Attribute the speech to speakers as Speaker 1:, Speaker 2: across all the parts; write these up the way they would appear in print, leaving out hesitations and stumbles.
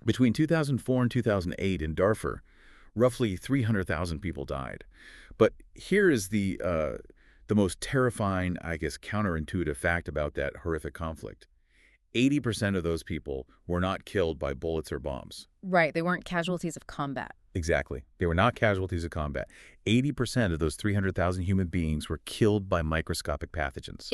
Speaker 1: Between 2004 and 2008 in Darfur, roughly 300,000 people died. But here is the most terrifying, I guess, counterintuitive fact about that horrific conflict. 80% of those people were not killed by bullets or bombs.
Speaker 2: Right, they weren't casualties of combat.
Speaker 1: Exactly. They were not casualties of combat. 80% of those 300,000 human beings were killed by microscopic pathogens.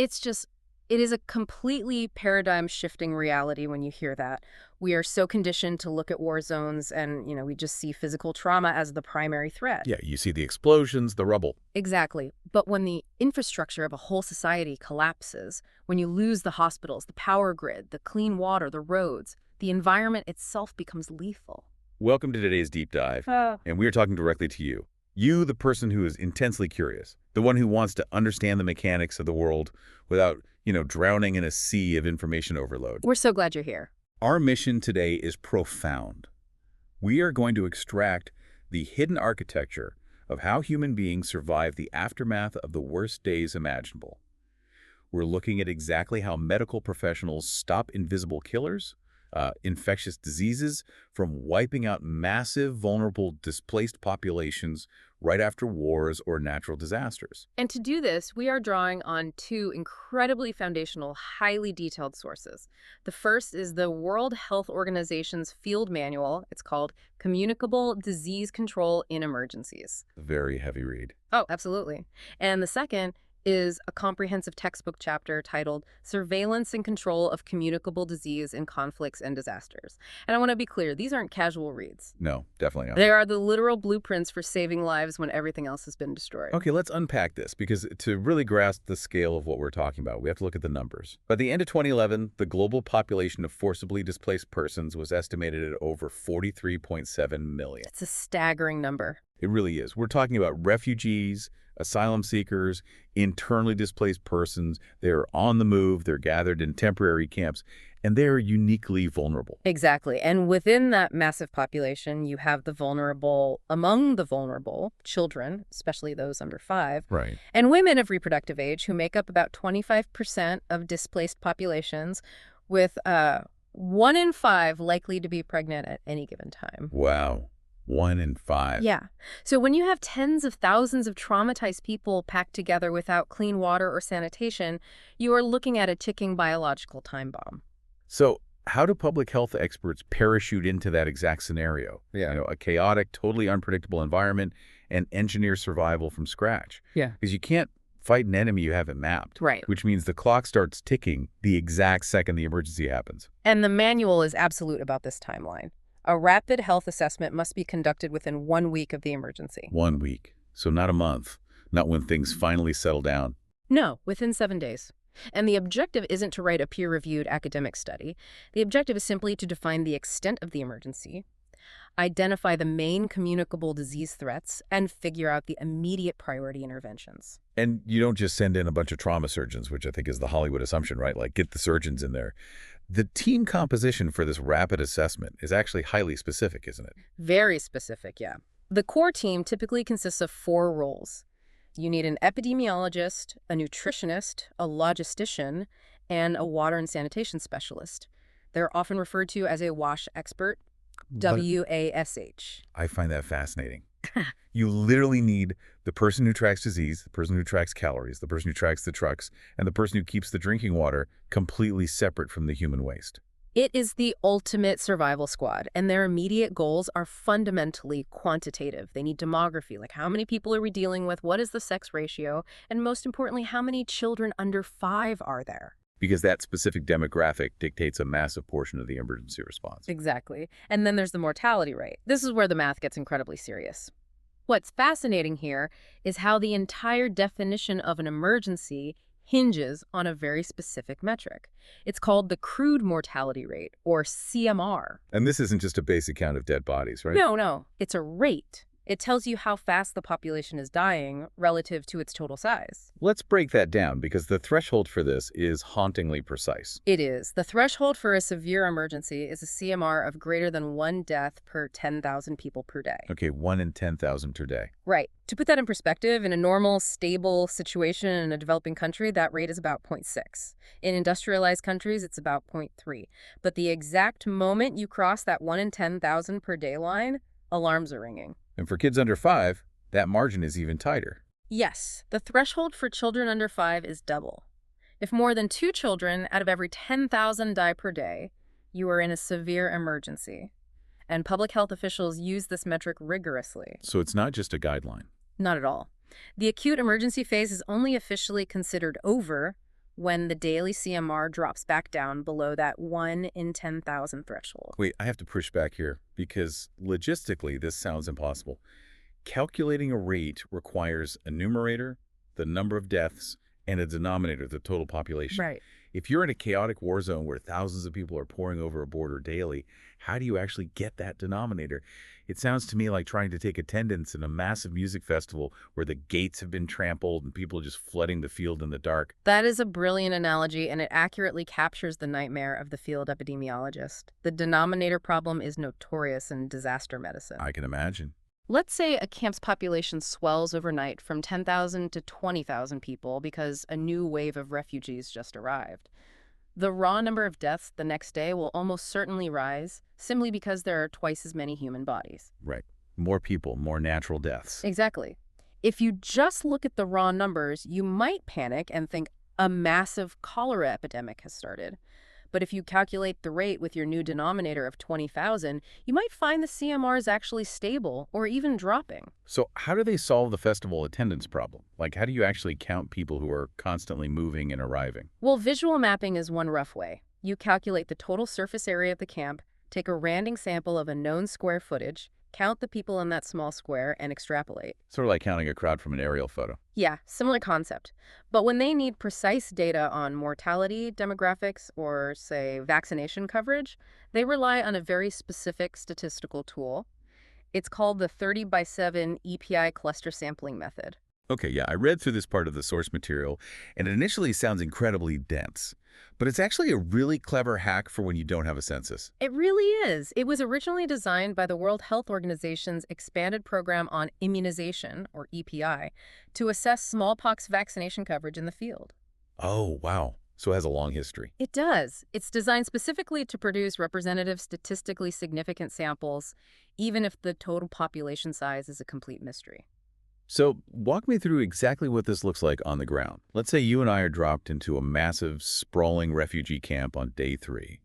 Speaker 2: It is a completely paradigm-shifting reality when you hear that. We are so conditioned to look at war zones and, we just see physical trauma as the primary threat.
Speaker 1: Yeah, you see the explosions, the rubble.
Speaker 2: Exactly. But when the infrastructure of a whole society collapses, when you lose the hospitals, the power grid, the clean water, the roads, the environment itself becomes lethal.
Speaker 1: Welcome to today's deep dive, and we are talking directly to you. You, the person who is intensely curious, the one who wants to understand the mechanics of the world without, drowning in a sea of information overload.
Speaker 2: We're so glad you're here.
Speaker 1: Our mission today is profound. We are going to extract the hidden architecture of how human beings survive the aftermath of the worst days imaginable. We're looking at exactly how medical professionals stop invisible killers, infectious diseases, from wiping out massive, vulnerable, displaced populations right after wars or natural disasters.
Speaker 2: And to do this, we are drawing on two incredibly foundational, highly detailed sources. The first is the World Health Organization's field manual. It's called Communicable Disease Control in Emergencies.
Speaker 1: Very heavy read.
Speaker 2: Oh, absolutely. And the second is a comprehensive textbook chapter titled Surveillance and Control of Communicable Disease in Conflicts and Disasters. And I want to be clear, these aren't casual reads.
Speaker 1: No, definitely not.
Speaker 2: They are the literal blueprints for saving lives when everything else has been destroyed.
Speaker 1: Okay, let's unpack this, because to really grasp the scale of what we're talking about, we have to look at the numbers. By the end of 2011, the global population of forcibly displaced persons was estimated at over 43.7 million.
Speaker 2: It's a staggering number.
Speaker 1: It really is. We're talking about refugees, asylum seekers, internally displaced persons. They're on the move, they're gathered in temporary camps, and they're uniquely vulnerable.
Speaker 2: Exactly. And within that massive population, you have the vulnerable, among the vulnerable, children, especially those under 5.
Speaker 1: Right.
Speaker 2: And women of reproductive age, who make up about 25% of displaced populations, with 1 in 5 likely to be pregnant at any given time.
Speaker 1: Wow. 1 in 5.
Speaker 2: Yeah. So when you have tens of thousands of traumatized people packed together without clean water or sanitation, you are looking at a ticking biological time bomb.
Speaker 1: So how do public health experts parachute into that exact scenario?
Speaker 2: Yeah.
Speaker 1: A chaotic, totally unpredictable environment, and engineer survival from scratch.
Speaker 2: Yeah.
Speaker 1: Because you can't fight an enemy you haven't mapped.
Speaker 2: Right.
Speaker 1: Which means the clock starts ticking the exact second the emergency happens.
Speaker 2: And the manual is absolute about this timeline. A rapid health assessment must be conducted within 1 week of the emergency.
Speaker 1: 1 week. So not a month. Not when things finally settle down.
Speaker 2: No, within 7 days. And the objective isn't to write a peer-reviewed academic study. The objective is simply to define the extent of the emergency, identify the main communicable disease threats, and figure out the immediate priority interventions.
Speaker 1: And you don't just send in a bunch of trauma surgeons, which I think is the Hollywood assumption, right? Like, get the surgeons in there. The team composition for this rapid assessment is actually highly specific, isn't it?
Speaker 2: Very specific, yeah. The core team typically consists of 4 roles. You need an epidemiologist, a nutritionist, a logistician, and a water and sanitation specialist. They're often referred to as a WASH expert, WASH.
Speaker 1: I find that fascinating. You literally need the person who tracks disease, the person who tracks calories, the person who tracks the trucks, and the person who keeps the drinking water completely separate from the human waste.
Speaker 2: It is the ultimate survival squad, and their immediate goals are fundamentally quantitative. They need demography, like how many people are we dealing with, what is the sex ratio, and most importantly, how many children under 5 are there?
Speaker 1: Because that specific demographic dictates a massive portion of the emergency response.
Speaker 2: Exactly. And then there's the mortality rate. This is where the math gets incredibly serious. What's fascinating here is how the entire definition of an emergency hinges on a very specific metric. It's called the crude mortality rate, or CMR.
Speaker 1: And this isn't just a basic count of dead bodies, right?
Speaker 2: No. It's a rate. It tells you how fast the population is dying relative to its total size.
Speaker 1: Let's break that down because the threshold for this is hauntingly precise.
Speaker 2: It is. The threshold for a severe emergency is a CMR of greater than 1 death per 10,000 people per day.
Speaker 1: Okay, 1 in 10,000 per day.
Speaker 2: Right. To put that in perspective, in a normal, stable situation in a developing country, that rate is about 0.6. In industrialized countries, it's about 0.3. But the exact moment you cross that 1 in 10,000 per day line, alarms are ringing.
Speaker 1: And for kids under 5, that margin is even tighter.
Speaker 2: Yes, the threshold for children under 5 is double. If more than 2 children out of every 10,000 die per day, you are in a severe emergency. And public health officials use this metric rigorously.
Speaker 1: So it's not just a guideline.
Speaker 2: Not at all. The acute emergency phase is only officially considered over when the daily CMR drops back down below that 1 in 10,000 threshold.
Speaker 1: Wait, I have to push back here because logistically this sounds impossible. Calculating a rate requires a numerator, the number of deaths, and a denominator, the total population.
Speaker 2: Right.
Speaker 1: If you're in a chaotic war zone where thousands of people are pouring over a border daily, how do you actually get that denominator? It sounds to me like trying to take attendance in a massive music festival where the gates have been trampled and people are just flooding the field in the dark.
Speaker 2: That is a brilliant analogy, and it accurately captures the nightmare of the field epidemiologist. The denominator problem is notorious in disaster medicine.
Speaker 1: I can imagine.
Speaker 2: Let's say a camp's population swells overnight from 10,000 to 20,000 people because a new wave of refugees just arrived. The raw number of deaths the next day will almost certainly rise, simply because there are twice as many human bodies.
Speaker 1: Right. More people, more natural deaths.
Speaker 2: Exactly. If you just look at the raw numbers, you might panic and think a massive cholera epidemic has started. But if you calculate the rate with your new denominator of 20,000, you might find the CMR is actually stable or even dropping.
Speaker 1: So how do they solve the festival attendance problem? Like, how do you actually count people who are constantly moving and arriving?
Speaker 2: Well, visual mapping is one rough way. You calculate the total surface area of the camp, take a random sample of a known square footage, count the people in that small square, and extrapolate.
Speaker 1: Sort of like counting a crowd from an aerial photo.
Speaker 2: Yeah, similar concept. But when they need precise data on mortality, demographics, or, say, vaccination coverage, they rely on a very specific statistical tool. It's called the 30x7 EPI cluster sampling method.
Speaker 1: Okay, yeah, I read through this part of the source material, and it initially sounds incredibly dense. But it's actually a really clever hack for when you don't have a census.
Speaker 2: It really is. It was originally designed by the World Health Organization's expanded program on immunization, or EPI, to assess smallpox vaccination coverage in the field.
Speaker 1: Oh, wow. So it has a long history.
Speaker 2: It does. It's designed specifically to produce representative, statistically significant samples, even if the total population size is a complete mystery.
Speaker 1: So walk me through exactly what this looks like on the ground. Let's say you and I are dropped into a massive, sprawling refugee camp on day 3.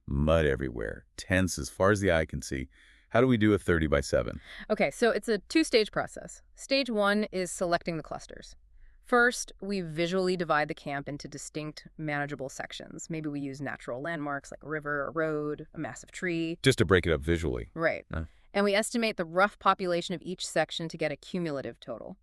Speaker 1: Mud everywhere, tents as far as the eye can see. How do we do a 30x7?
Speaker 2: Okay, so it's a 2-stage process. Stage 1 is selecting the clusters. First, we visually divide the camp into distinct, manageable sections. Maybe we use natural landmarks like a river, a road, a massive tree.
Speaker 1: Just to break it up visually.
Speaker 2: Right. And we estimate the rough population of each section to get a cumulative total.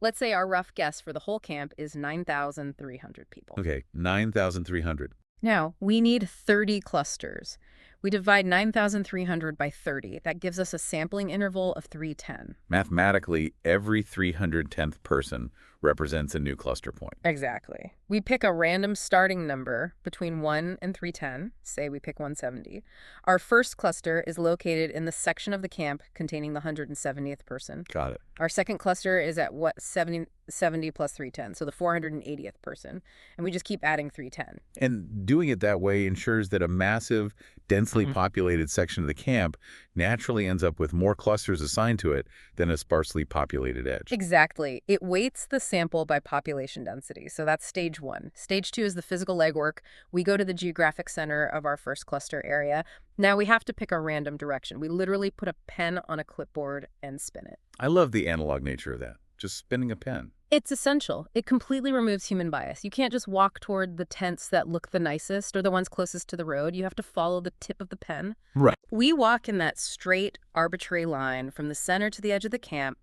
Speaker 2: Let's say our rough guess for the whole camp is 9,300 people.
Speaker 1: Okay, 9,300.
Speaker 2: Now, we need 30 clusters. We divide 9,300 by 30. That gives us a sampling interval of 310.
Speaker 1: Mathematically, every 310th person represents a new cluster point.
Speaker 2: Exactly. We pick a random starting number between 1 and 310. Say we pick 170. Our first cluster is located in the section of the camp containing the 170th person.
Speaker 1: Got it.
Speaker 2: Our second cluster is at 70 plus 310, so the 480th person. And we just keep adding 310.
Speaker 1: And doing it that way ensures that a massive, densely populated section of the camp naturally ends up with more clusters assigned to it than a sparsely populated edge.
Speaker 2: Exactly. It weights the sample by population density. So that's stage 1. Stage 2 is the physical legwork. We go to the geographic center of our first cluster area. Now we have to pick a random direction. We literally put a pen on a clipboard and spin it.
Speaker 1: I love the analog nature of that. Just spinning a pen.
Speaker 2: It's essential. It completely removes human bias. You can't just walk toward the tents that look the nicest or the ones closest to the road. You have to follow the tip of the pen.
Speaker 1: Right.
Speaker 2: We walk in that straight, arbitrary line from the center to the edge of the camp,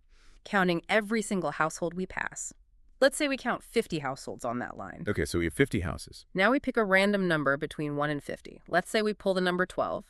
Speaker 2: counting every single household we pass. Let's say we count 50 households on that line.
Speaker 1: Okay, so we have 50 houses.
Speaker 2: Now we pick a random number between 1 and 50. Let's say we pull the number 12.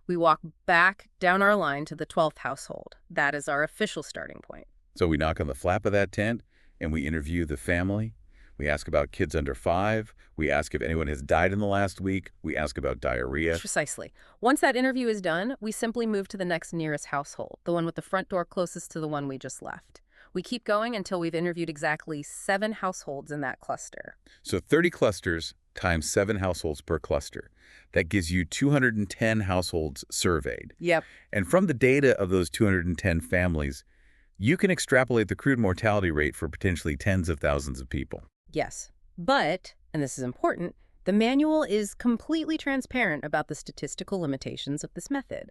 Speaker 2: We walk back down our line to the 12th household. That is our official starting point.
Speaker 1: So we knock on the flap of that tent, and we interview the family. We ask about kids under 5. We ask if anyone has died in the last week. We ask about diarrhea.
Speaker 2: Precisely. Once that interview is done, we simply move to the next nearest household, the one with the front door closest to the one we just left. We keep going until we've interviewed exactly 7 households in that cluster.
Speaker 1: So 30 clusters times 7 households per cluster. That gives you 210 households surveyed.
Speaker 2: Yep.
Speaker 1: And from the data of those 210 families, you can extrapolate the crude mortality rate for potentially tens of thousands of people.
Speaker 2: Yes. But, and this is important, the manual is completely transparent about the statistical limitations of this method.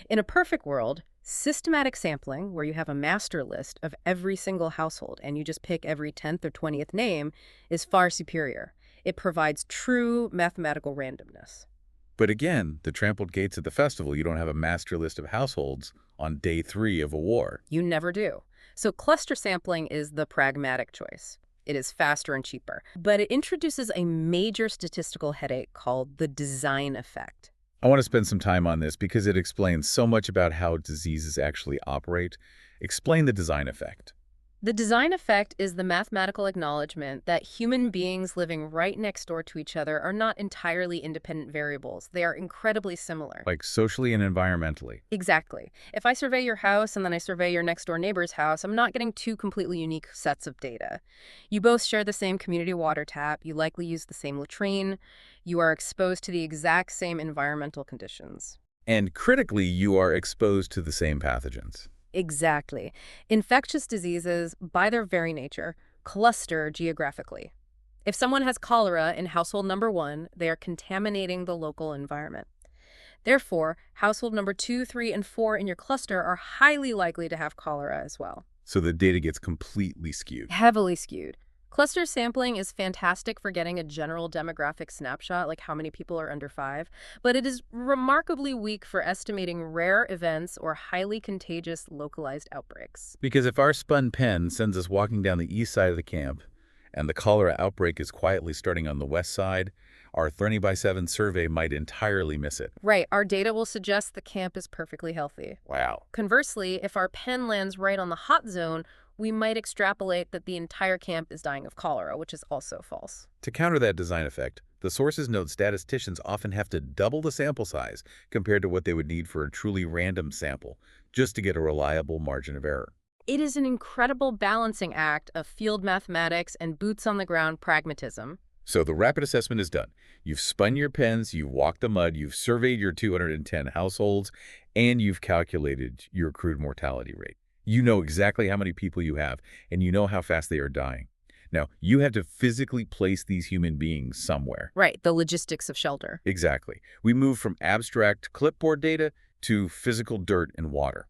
Speaker 2: In a perfect world, systematic sampling, where you have a master list of every single household and you just pick every 10th or 20th name, is far superior. It provides true mathematical randomness.
Speaker 1: But again, the trampled gates at the festival, you don't have a master list of households on day 3 of a war.
Speaker 2: You never do. So cluster sampling is the pragmatic choice. It is faster and cheaper, but it introduces a major statistical headache called the design effect.
Speaker 1: I want to spend some time on this because it explains so much about how diseases actually operate. Explain the design effect.
Speaker 2: The design effect is the mathematical acknowledgement that human beings living right next door to each other are not entirely independent variables. They are incredibly similar.
Speaker 1: Like socially and environmentally.
Speaker 2: Exactly. If I survey your house and then I survey your next door neighbor's house, I'm not getting 2 completely unique sets of data. You both share the same community water tap. You likely use the same latrine. You are exposed to the exact same environmental conditions.
Speaker 1: And critically, you are exposed to the same pathogens.
Speaker 2: Exactly. Infectious diseases, by their very nature, cluster geographically. If someone has cholera in household number 1, they are contaminating the local environment. Therefore, household number 2, 3, and 4 in your cluster are highly likely to have cholera as well.
Speaker 1: So the data gets completely skewed.
Speaker 2: Heavily skewed. Cluster sampling is fantastic for getting a general demographic snapshot, like how many people are under 5, but it is remarkably weak for estimating rare events or highly contagious localized outbreaks.
Speaker 1: Because if our spun pen sends us walking down the east side of the camp, and the cholera outbreak is quietly starting on the west side, our 30x7 survey might entirely miss it.
Speaker 2: Right, our data will suggest the camp is perfectly healthy.
Speaker 1: Wow.
Speaker 2: Conversely, if our pen lands right on the hot zone, we might extrapolate that the entire camp is dying of cholera, which is also false.
Speaker 1: To counter that design effect, the sources note statisticians often have to double the sample size compared to what they would need for a truly random sample, just to get a reliable margin of error.
Speaker 2: It is an incredible balancing act of field mathematics and boots-on-the-ground pragmatism.
Speaker 1: So the rapid assessment is done. You've spun your pens, you've walked the mud, you've surveyed your 210 households, and you've calculated your crude mortality rate. You know exactly how many people you have, and you know how fast they are dying. Now, you have to physically place these human beings somewhere.
Speaker 2: Right, the logistics of shelter.
Speaker 1: Exactly. We move from abstract clipboard data to physical dirt and water.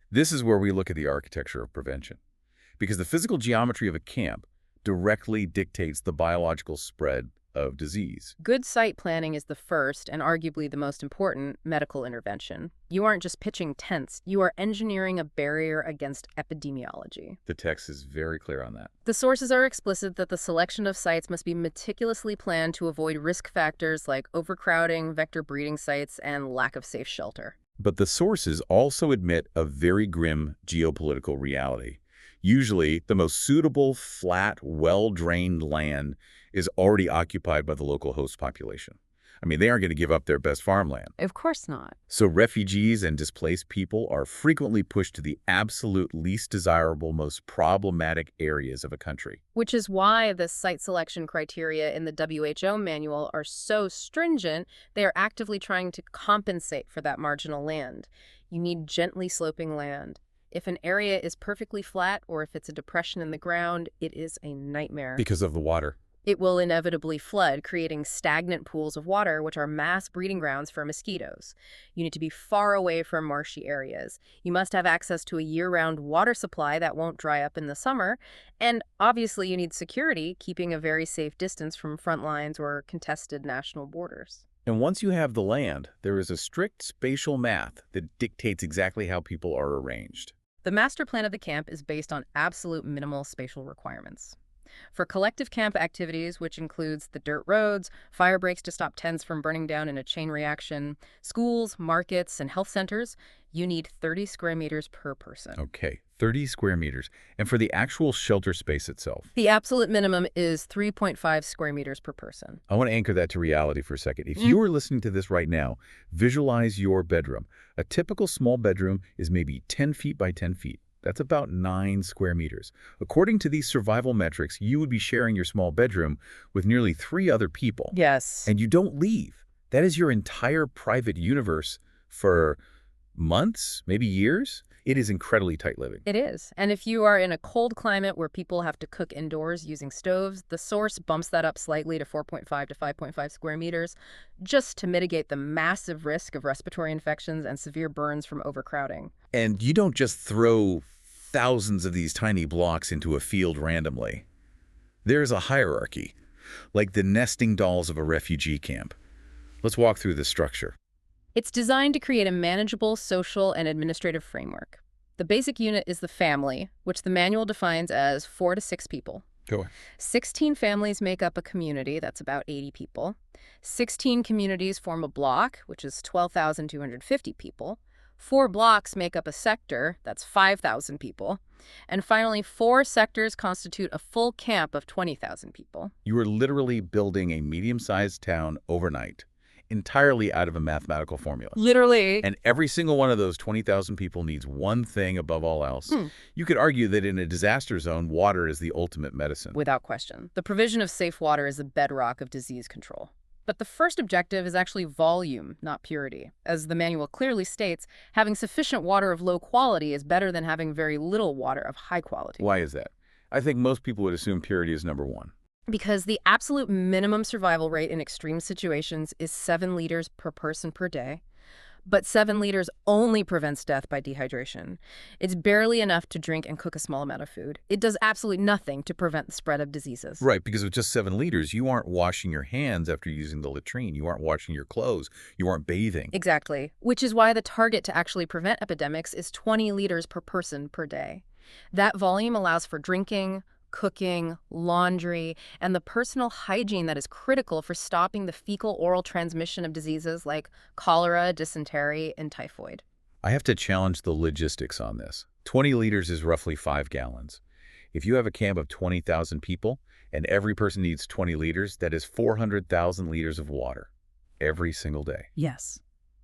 Speaker 1: This is where we look at the architecture of prevention, because the physical geometry of a camp directly dictates the biological spread of disease.
Speaker 2: Good site planning is the first, and arguably the most important, medical intervention. You aren't just pitching tents, you are engineering a barrier against epidemiology.
Speaker 1: The text is very clear on that.
Speaker 2: The sources are explicit that the selection of sites must be meticulously planned to avoid risk factors like overcrowding, vector breeding sites, and lack of safe shelter.
Speaker 1: But the sources also admit a very grim geopolitical reality. Usually, the most suitable, flat, well-drained land is already occupied by the local host population. I mean, they aren't going to give up their best farmland.
Speaker 2: Of course not.
Speaker 1: So refugees and displaced people are frequently pushed to the absolute least desirable, most problematic areas of a country.
Speaker 2: Which is why the site selection criteria in the WHO manual are so stringent. They are actively trying to compensate for that marginal land. You need gently sloping land. If an area is perfectly flat or if it's a depression in the ground, it is a nightmare.
Speaker 1: Because of the water.
Speaker 2: It will inevitably flood, creating stagnant pools of water, which are mass breeding grounds for mosquitoes. You need to be far away from marshy areas. You must have access to a year-round water supply that won't dry up in the summer. And obviously you need security, keeping a very safe distance from front lines or contested national borders.
Speaker 1: And once you have the land, there is a strict spatial math that dictates exactly how people are arranged.
Speaker 2: The master plan of the camp is based on absolute minimal spatial requirements. For collective camp activities, which includes the dirt roads, fire breaks to stop tents from burning down in a chain reaction, schools, markets, and health centers, you need 30 square meters per person.
Speaker 1: Okay, 30 square meters. And for the actual shelter space itself?
Speaker 2: The absolute minimum is 3.5 square meters per person.
Speaker 1: I want to anchor that to reality for a second. If you are listening to this right now, visualize your bedroom. A typical small bedroom is maybe 10 feet by 10 feet. That's about 9 square meters. According to these survival metrics, you would be sharing your small bedroom with nearly 3 other people.
Speaker 2: Yes.
Speaker 1: And you don't leave. That is your entire private universe for months, maybe years. It is incredibly tight living.
Speaker 2: It is. And if you are in a cold climate where people have to cook indoors using stoves, the source bumps that up slightly to 4.5 to 5.5 square meters, just to mitigate the massive risk of respiratory infections and severe burns from overcrowding.
Speaker 1: And you don't just throw thousands of these tiny blocks into a field randomly. There's a hierarchy, like the nesting dolls of a refugee camp. Let's walk through the structure.
Speaker 2: It's designed to create a manageable social and administrative framework. The basic unit is the family, which the manual defines as 4 to 6 people.
Speaker 1: Go ahead.
Speaker 2: 16 families make up a community, that's about 80 people. 16 communities form a block, which is 12,250 people. 4 blocks make up a sector, that's 5,000 people. And finally, 4 sectors constitute a full camp of 20,000 people.
Speaker 1: You are literally building a medium-sized town overnight, entirely out of a mathematical formula.
Speaker 2: Literally.
Speaker 1: And every single one of those 20,000 people needs one thing above all else. You could argue that in a disaster zone, water is the ultimate medicine.
Speaker 2: Without question. The provision of safe water is the bedrock of disease control. But the first objective is actually volume, not purity. As the manual clearly states, having sufficient water of low quality is better than having very little water of high quality.
Speaker 1: Why is that? I think most people would assume purity is number one.
Speaker 2: Because the absolute minimum survival rate in extreme situations is 7 liters per person per day. But 7 liters only prevents death by dehydration. It's barely enough to drink and cook a small amount of food. It does absolutely nothing to prevent the spread of diseases.
Speaker 1: Right, because with just 7 liters, you aren't washing your hands after using the latrine. You aren't washing your clothes. You aren't bathing.
Speaker 2: Exactly. Which is why the target to actually prevent epidemics is 20 liters per person per day. That volume allows for drinking, cooking, laundry, and the personal hygiene that is critical for stopping the fecal-oral transmission of diseases like cholera, dysentery, and typhoid.
Speaker 1: I have to challenge the logistics on this. 20 liters is roughly 5 gallons. If you have a camp of 20,000 people and every person needs 20 liters, that is 400,000 liters of water every single day.
Speaker 2: Yes.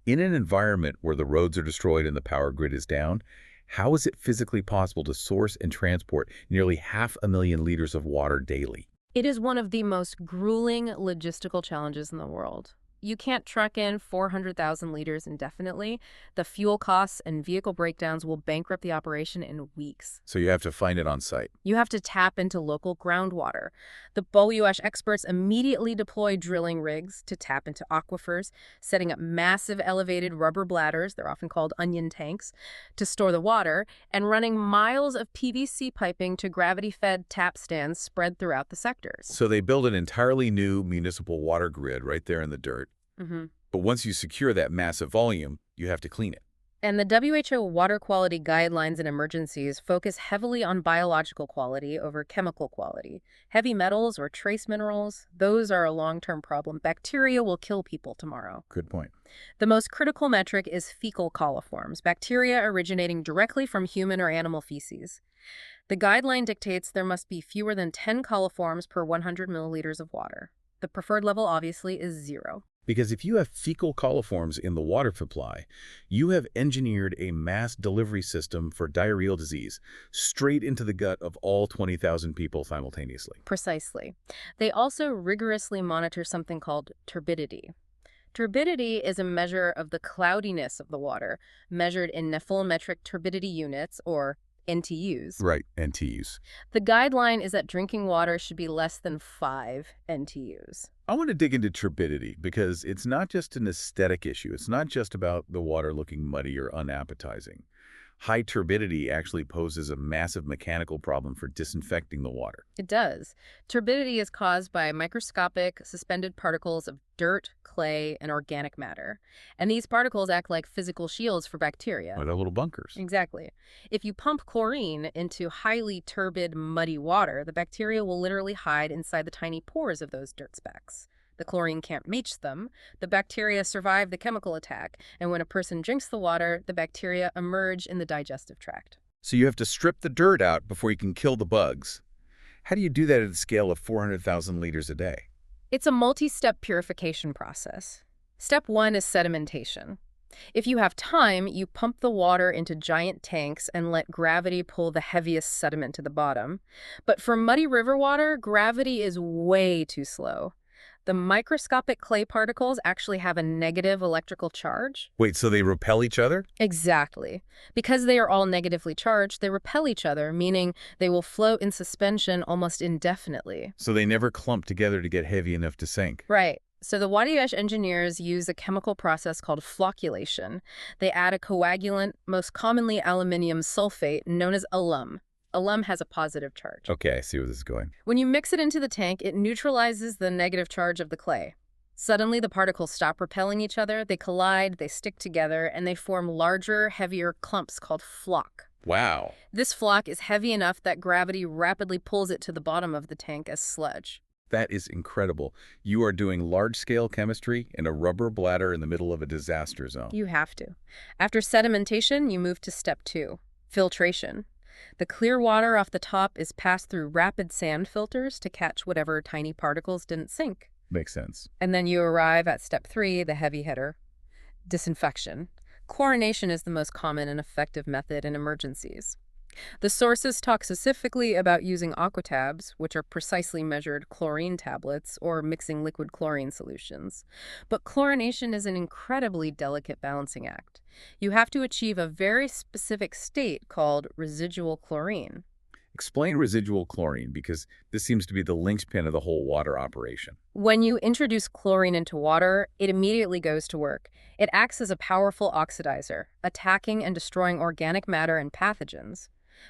Speaker 1: In an environment where the roads are destroyed and the power grid is down, how is it physically possible to source and transport nearly 500,000 liters of water daily?
Speaker 2: It is one of the most grueling logistical challenges in the world. You can't truck in 400,000 liters indefinitely. The fuel costs and vehicle breakdowns will bankrupt the operation in weeks.
Speaker 1: So you have to find it on site.
Speaker 2: You have to tap into local groundwater. The BOUH experts immediately deploy drilling rigs to tap into aquifers, setting up massive elevated rubber bladders, they're often called onion tanks, to store the water, and running miles of PVC piping to gravity-fed tap stands spread throughout the sectors.
Speaker 1: So they build an entirely new municipal water grid right there in the dirt. But once you secure that massive volume, you have to clean it.
Speaker 2: And the WHO water quality guidelines in emergencies focus heavily on biological quality over chemical quality. Heavy metals or trace minerals, those are a long-term problem. Bacteria will kill people tomorrow.
Speaker 1: Good point.
Speaker 2: The most critical metric is fecal coliforms, bacteria originating directly from human or animal feces. The guideline dictates there must be fewer than 10 coliforms per 100 milliliters of water. The preferred level, obviously, is 0.
Speaker 1: Because if you have fecal coliforms in the water supply, you have engineered a mass delivery system for diarrheal disease straight into the gut of all 20,000 people simultaneously.
Speaker 2: Precisely. They also rigorously monitor something called turbidity. Turbidity is a measure of the cloudiness of the water, measured in nephelometric turbidity units, or NTUs.
Speaker 1: Right, NTUs.
Speaker 2: The guideline is that drinking water should be less than 5 NTUs.
Speaker 1: I want to dig into turbidity because it's not just an aesthetic issue. It's not just about the water looking muddy or unappetizing. High turbidity actually poses a massive mechanical problem for disinfecting the water.
Speaker 2: It does. Turbidity is caused by microscopic suspended particles of dirt, clay, and organic matter. And these particles act like physical shields for bacteria.
Speaker 1: Or they're little bunkers.
Speaker 2: Exactly. If you pump chlorine into highly turbid, muddy water, the bacteria will literally hide inside the tiny pores of those dirt specks. The chlorine can't reach them. The bacteria survive the chemical attack, and when a person drinks the water, the bacteria emerge in the digestive tract.
Speaker 1: So you have to strip the dirt out before you can kill the bugs. How do you do that at a scale of 400,000 liters a day?
Speaker 2: It's a multi-step purification process. Step 1 is sedimentation. If you have time, you pump the water into giant tanks and let gravity pull the heaviest sediment to the bottom. But for muddy river water, gravity is way too slow. The microscopic clay particles actually have a negative electrical charge.
Speaker 1: Wait, so they repel each other?
Speaker 2: Exactly. Because they are all negatively charged, they repel each other, meaning they will float in suspension almost indefinitely.
Speaker 1: So they never clump together to get heavy enough to sink.
Speaker 2: Right. So the Waddiyash engineers use a chemical process called flocculation. They add a coagulant, most commonly aluminium sulfate, known as alum. Alum has a positive charge.
Speaker 1: Okay, I see where this is going.
Speaker 2: When you mix it into the tank, it neutralizes the negative charge of the clay. Suddenly, the particles stop repelling each other, they collide, they stick together, and they form larger, heavier clumps called flock.
Speaker 1: Wow.
Speaker 2: This flock is heavy enough that gravity rapidly pulls it to the bottom of the tank as sludge.
Speaker 1: That is incredible. You are doing large-scale chemistry in a rubber bladder in the middle of a disaster zone.
Speaker 2: You have to. After sedimentation, you move to step 2, filtration. The clear water off the top is passed through rapid sand filters to catch whatever tiny particles didn't sink.
Speaker 1: Makes sense.
Speaker 2: And then you arrive at step 3, the heavy hitter, disinfection. Chlorination is the most common and effective method in emergencies. The sources talk specifically about using aquatabs, which are precisely measured chlorine tablets, or mixing liquid chlorine solutions. But chlorination is an incredibly delicate balancing act. You have to achieve a very specific state called residual chlorine.
Speaker 1: Explain residual chlorine, because this seems to be the linchpin of the whole water operation.
Speaker 2: When you introduce chlorine into water, it immediately goes to work. It acts as a powerful oxidizer, attacking and destroying organic matter and pathogens.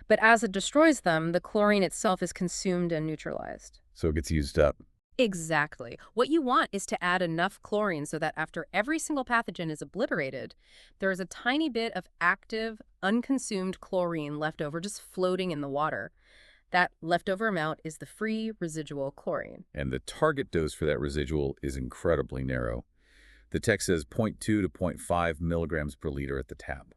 Speaker 2: But as it destroys them, the chlorine itself is consumed and neutralized.
Speaker 1: So it gets used up.
Speaker 2: Exactly. What you want is to add enough chlorine so that after every single pathogen is obliterated, there is a tiny bit of active, unconsumed chlorine left over just floating in the water. That leftover amount is the free residual chlorine.
Speaker 1: And the target dose for that residual is incredibly narrow. The text says 0.2 to 0.5 milligrams per liter at the tap.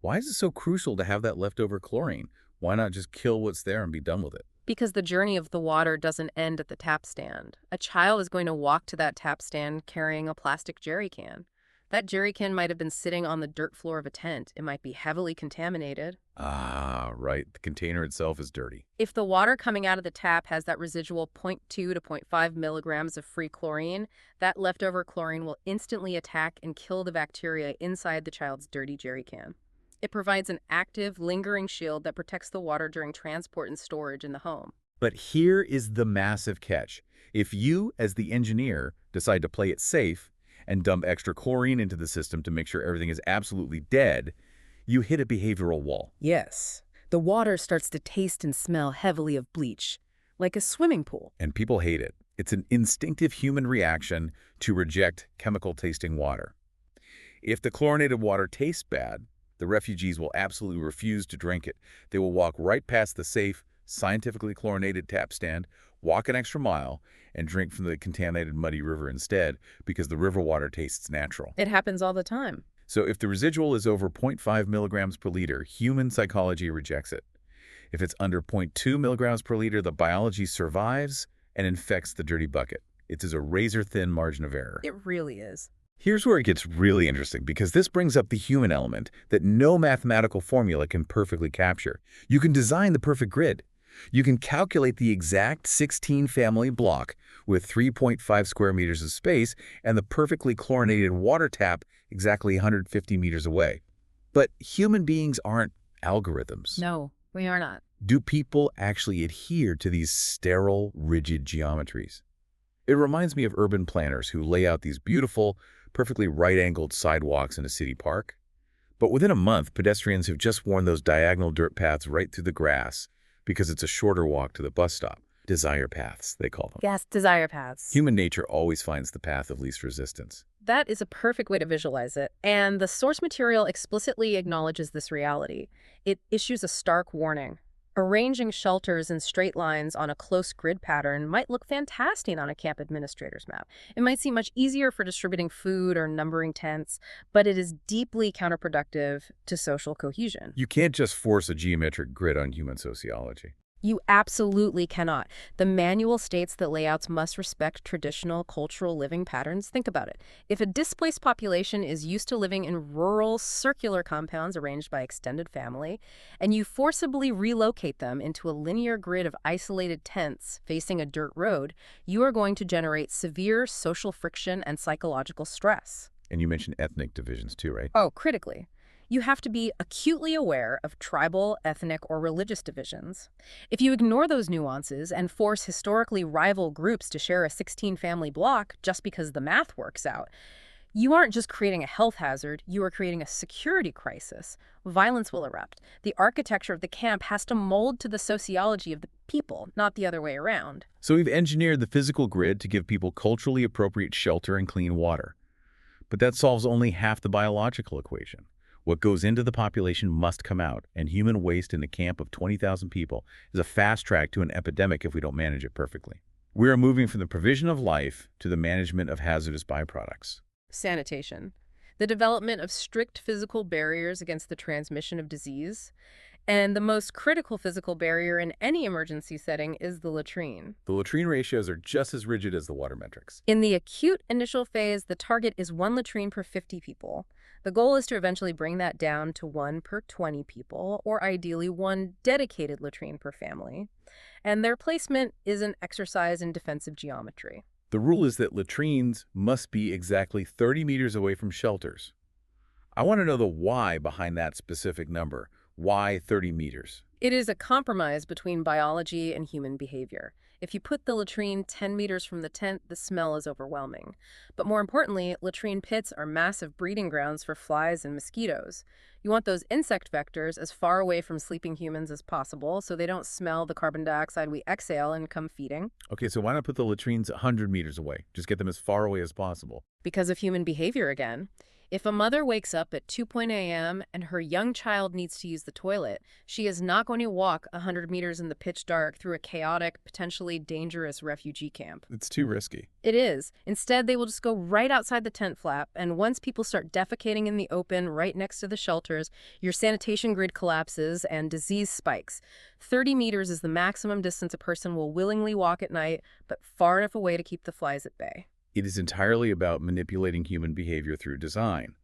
Speaker 1: Why is it so crucial to have that leftover chlorine? Why not just kill what's there and be done with it?
Speaker 2: Because the journey of the water doesn't end at the tap stand. A child is going to walk to that tap stand carrying a plastic jerry can. That jerry can might have been sitting on the dirt floor of a tent. It might be heavily contaminated.
Speaker 1: Ah, right. The container itself is dirty.
Speaker 2: If the water coming out of the tap has that residual 0.2 to 0.5 milligrams of free chlorine, that leftover chlorine will instantly attack and kill the bacteria inside the child's dirty jerry can. It provides an active, lingering shield that protects the water during transport and storage in the home.
Speaker 1: But here is the massive catch. If you, as the engineer, decide to play it safe and dump extra chlorine into the system to make sure everything is absolutely dead, you hit a behavioral wall.
Speaker 2: Yes. The water starts to taste and smell heavily of bleach, like a swimming pool.
Speaker 1: And people hate it. It's an instinctive human reaction to reject chemical-tasting water. If the chlorinated water tastes bad, the refugees will absolutely refuse to drink it. They will walk right past the safe, scientifically chlorinated tap stand, walk an extra mile, and drink from the contaminated muddy river instead because the river water tastes natural.
Speaker 2: It happens all the time.
Speaker 1: So if the residual is over 0.5 milligrams per liter, human psychology rejects it. If it's under 0.2 milligrams per liter, the biology survives and infects the dirty bucket. It is a razor-thin margin of error.
Speaker 2: It really is.
Speaker 1: Here's where it gets really interesting, because this brings up the human element that no mathematical formula can perfectly capture. You can design the perfect grid. You can calculate the exact 16-family block with 3.5 square meters of space and the perfectly chlorinated water tap exactly 150 meters away. But human beings aren't algorithms.
Speaker 2: No, we are not.
Speaker 1: Do people actually adhere to these sterile, rigid geometries? It reminds me of urban planners who lay out these beautiful, perfectly right-angled sidewalks in a city park. But within a month, pedestrians have just worn those diagonal dirt paths right through the grass because it's a shorter walk to the bus stop. Desire paths, they call them.
Speaker 2: Yes, desire paths.
Speaker 1: Human nature always finds the path of least resistance.
Speaker 2: That is a perfect way to visualize it, and the source material explicitly acknowledges this reality. It issues a stark warning. Arranging shelters in straight lines on a close grid pattern might look fantastic on a camp administrator's map. It might seem much easier for distributing food or numbering tents, but it is deeply counterproductive to social cohesion.
Speaker 1: You can't just force a geometric grid on human sociology.
Speaker 2: You absolutely cannot. The manual states that layouts must respect traditional cultural living patterns. Think about it. If a displaced population is used to living in rural, circular compounds arranged by extended family, and you forcibly relocate them into a linear grid of isolated tents facing a dirt road, you are going to generate severe social friction and psychological stress.
Speaker 1: And you mentioned ethnic divisions too, right?
Speaker 2: Oh, critically. You have to be acutely aware of tribal, ethnic, or religious divisions. If you ignore those nuances and force historically rival groups to share a 16-family block just because the math works out, you aren't just creating a health hazard, you are creating a security crisis. Violence will erupt. The architecture of the camp has to mold to the sociology of the people, not the other way around.
Speaker 1: So we've engineered the physical grid to give people culturally appropriate shelter and clean water. But that solves only half the biological equation. What goes into the population must come out, and human waste in a camp of 20,000 people is a fast track to an epidemic if we don't manage it perfectly. We are moving from the provision of life to the management of hazardous byproducts.
Speaker 2: Sanitation. The development of strict physical barriers against the transmission of disease. And the most critical physical barrier in any emergency setting is the latrine.
Speaker 1: The latrine ratios are just as rigid as the water metrics.
Speaker 2: In the acute initial phase, the target is 1 latrine per 50 people. The goal is to eventually bring that down to 1 per 20 people, or ideally 1 dedicated latrine per family. And their placement is an exercise in defensive geometry.
Speaker 1: The rule is that latrines must be exactly 30 meters away from shelters. I want to know the why behind that specific number. Why 30 meters?
Speaker 2: It is a compromise between biology and human behavior. If you put the latrine 10 meters from the tent, the smell is overwhelming. But more importantly, latrine pits are massive breeding grounds for flies and mosquitoes. You want those insect vectors as far away from sleeping humans as possible so they don't smell the carbon dioxide we exhale and come feeding.
Speaker 1: Okay, so why not put the latrines 100 meters away? Just get them as far away as possible.
Speaker 2: Because of human behavior again. If a mother wakes up at 2 a.m. and her young child needs to use the toilet, she is not going to walk 100 meters in the pitch dark through a chaotic, potentially dangerous refugee camp.
Speaker 1: It's too risky.
Speaker 2: It is. Instead, they will just go right outside the tent flap, and once people start defecating in the open right next to the shelters, your sanitation grid collapses and disease spikes. 30 meters is the maximum distance a person will willingly walk at night, but far enough away to keep the flies at bay.
Speaker 1: It is entirely about manipulating human behavior through design.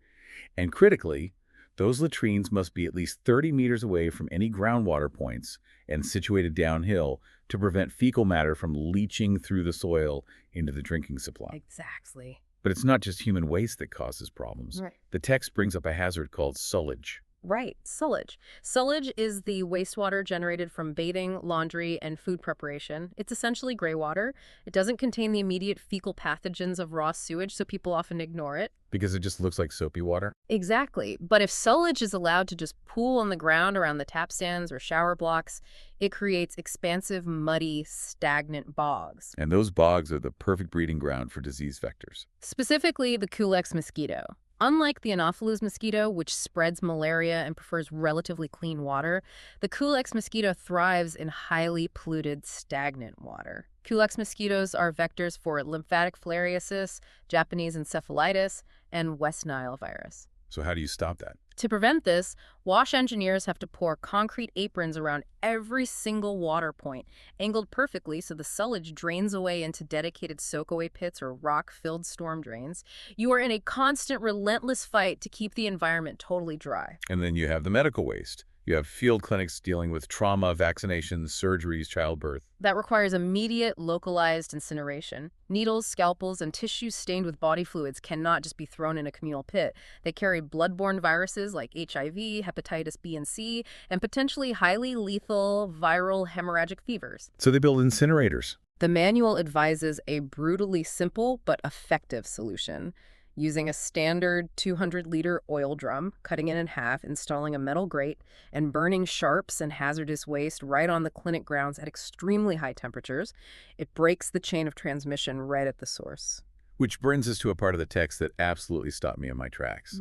Speaker 1: And critically, those latrines must be at least 30 meters away from any groundwater points and situated downhill to prevent fecal matter from leaching through the soil into the drinking supply.
Speaker 2: Exactly.
Speaker 1: But it's not just human waste that causes problems.
Speaker 2: Right.
Speaker 1: The text brings up a hazard called sullage.
Speaker 2: Right, sullage. Sullage is the wastewater generated from bathing, laundry, and food preparation. It's essentially gray water. It doesn't contain the immediate fecal pathogens of raw sewage, so people often ignore it.
Speaker 1: Because it just looks like soapy water?
Speaker 2: Exactly. But if sullage is allowed to just pool on the ground around the tap stands or shower blocks, it creates expansive, muddy, stagnant bogs.
Speaker 1: And those bogs are the perfect breeding ground for disease vectors.
Speaker 2: Specifically, the Culex mosquito. Unlike the Anopheles mosquito, which spreads malaria and prefers relatively clean water, the Culex mosquito thrives in highly polluted, stagnant water. Culex mosquitoes are vectors for lymphatic filariasis, Japanese encephalitis, and West Nile virus.
Speaker 1: So how do you stop that?
Speaker 2: To prevent this, WASH engineers have to pour concrete aprons around every single water point, angled perfectly so the sullage drains away into dedicated soak-away pits or rock-filled storm drains. You are in a constant, relentless fight to keep the environment totally dry.
Speaker 1: And then you have the medical waste. You have field clinics dealing with trauma, vaccinations, surgeries, childbirth.
Speaker 2: That requires immediate, localized incineration. Needles, scalpels, and tissues stained with body fluids cannot just be thrown in a communal pit. They carry bloodborne viruses like HIV, hepatitis B and C, and potentially highly lethal viral hemorrhagic fevers.
Speaker 1: So they build incinerators.
Speaker 2: The manual advises a brutally simple but effective solution. using a standard 200-liter oil drum, cutting it in half, installing a metal grate, and burning sharps and hazardous waste right on the clinic grounds at extremely high temperatures. It breaks the chain of transmission right at the source.
Speaker 1: Which brings us to a part of the text that absolutely stopped me in my tracks.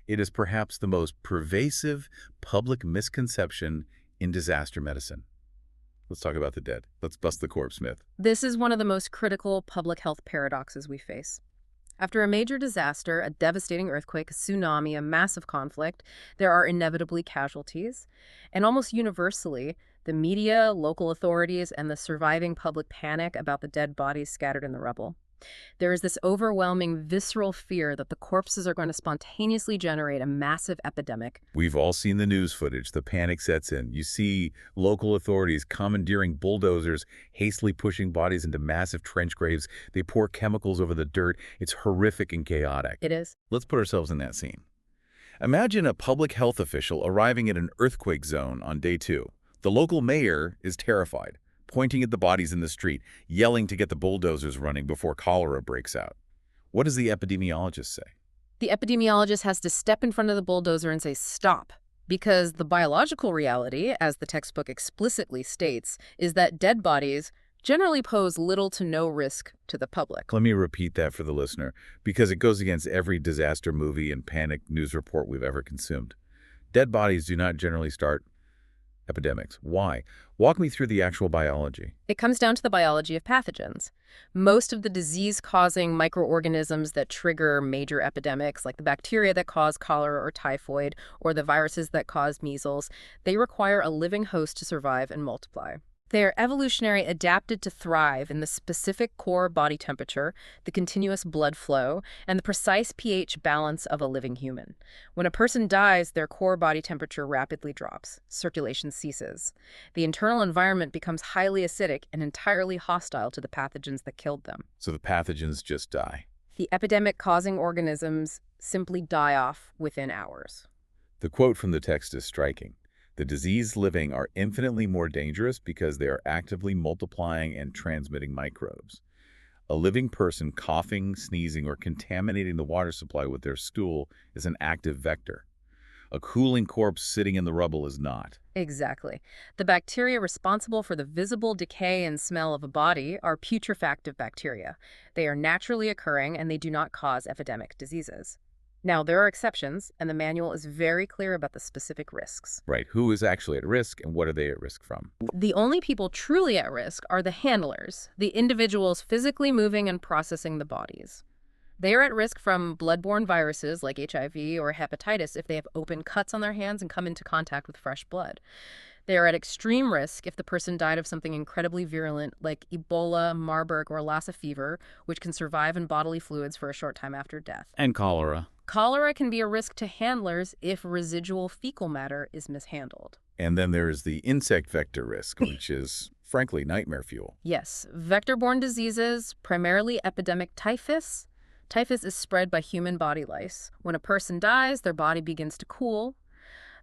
Speaker 1: It is perhaps the most pervasive public misconception in disaster medicine. Let's talk about the dead. Let's bust the corpse myth.
Speaker 2: This is one of the most critical public health paradoxes we face. After a major disaster, a devastating earthquake, a tsunami, a massive conflict, there are inevitably casualties. And almost universally, the media, local authorities, and the surviving public panic about the dead bodies scattered in the rubble. There is this overwhelming, visceral fear that the corpses are going to spontaneously generate a massive epidemic.
Speaker 1: We've all seen the news footage. The panic sets in. You see local authorities commandeering bulldozers, hastily pushing bodies into massive trench graves. They pour chemicals over the dirt. It's horrific and chaotic.
Speaker 2: It is.
Speaker 1: Let's put ourselves in that scene. Imagine a public health official arriving at an earthquake zone on day 2. The local mayor is terrified, pointing at the bodies in the street, yelling to get the bulldozers running before cholera breaks out. What does the epidemiologist say?
Speaker 2: The epidemiologist has to step in front of the bulldozer and say, stop. Because the biological reality, as the textbook explicitly states, is that dead bodies generally pose little to no risk to the public.
Speaker 1: Let me repeat that for the listener, because it goes against every disaster movie and panic news report we've ever consumed. Dead bodies do not generally start epidemics. Why? Walk me through the actual biology.
Speaker 2: It comes down to the biology of pathogens. Most of the disease-causing microorganisms that trigger major epidemics, like the bacteria that cause cholera or typhoid, or the viruses that cause measles, they require a living host to survive and multiply. They are evolutionarily adapted to thrive in the specific core body temperature, the continuous blood flow, and the precise pH balance of a living human. When a person dies, their core body temperature rapidly drops. Circulation ceases. The internal environment becomes highly acidic and entirely hostile to the pathogens that killed them.
Speaker 1: So the pathogens just die.
Speaker 2: The epidemic-causing organisms simply die off within hours.
Speaker 1: The quote from the text is striking. The diseased living are infinitely more dangerous because they are actively multiplying and transmitting microbes. A living person coughing, sneezing, or contaminating the water supply with their stool is an active vector. A cooling corpse sitting in the rubble is not.
Speaker 2: Exactly. The bacteria responsible for the visible decay and smell of a body are putrefactive bacteria. They are naturally occurring and they do not cause epidemic diseases. Now, there are exceptions, and the manual is very clear about the specific risks.
Speaker 1: Right. Who is actually at risk, and what are they at risk from?
Speaker 2: The only people truly at risk are the handlers, the individuals physically moving and processing the bodies. They are at risk from bloodborne viruses like HIV or hepatitis if they have open cuts on their hands and come into contact with fresh blood. They are at extreme risk if the person died of something incredibly virulent like Ebola, Marburg, or Lassa fever, which can survive in bodily fluids for a short time after death.
Speaker 1: And cholera.
Speaker 2: Cholera can be a risk to handlers if residual fecal matter is mishandled.
Speaker 1: And then there is the insect vector risk, which is, frankly, nightmare fuel.
Speaker 2: Yes, vector-borne diseases, primarily epidemic typhus. Typhus is spread by human body lice. When a person dies, their body begins to cool.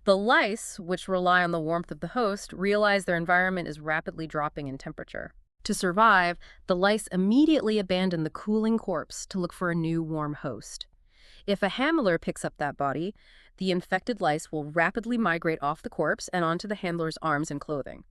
Speaker 2: The lice, which rely on the warmth of the host, realize their environment is rapidly dropping in temperature. To survive, the lice immediately abandon the cooling corpse to look for a new warm host. If a handler picks up that body, the infected lice will rapidly migrate off the corpse and onto the handler's arms and clothing.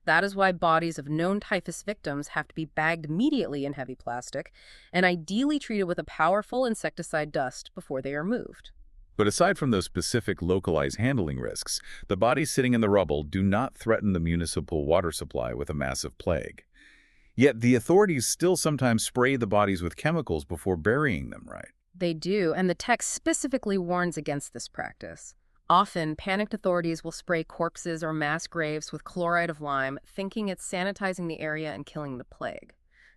Speaker 2: That is why bodies of known typhus victims have to be bagged immediately in heavy plastic and ideally treated with a powerful insecticide dust before they are moved.
Speaker 1: But aside from those specific localized handling risks, the bodies sitting in the rubble do not threaten the municipal water supply with a massive plague. Yet the authorities still sometimes spray the bodies with chemicals before burying them, right?
Speaker 2: They do, and the text specifically warns against this practice. Often, panicked authorities will spray corpses or mass graves with chloride of lime, thinking it's sanitizing the area and killing the plague.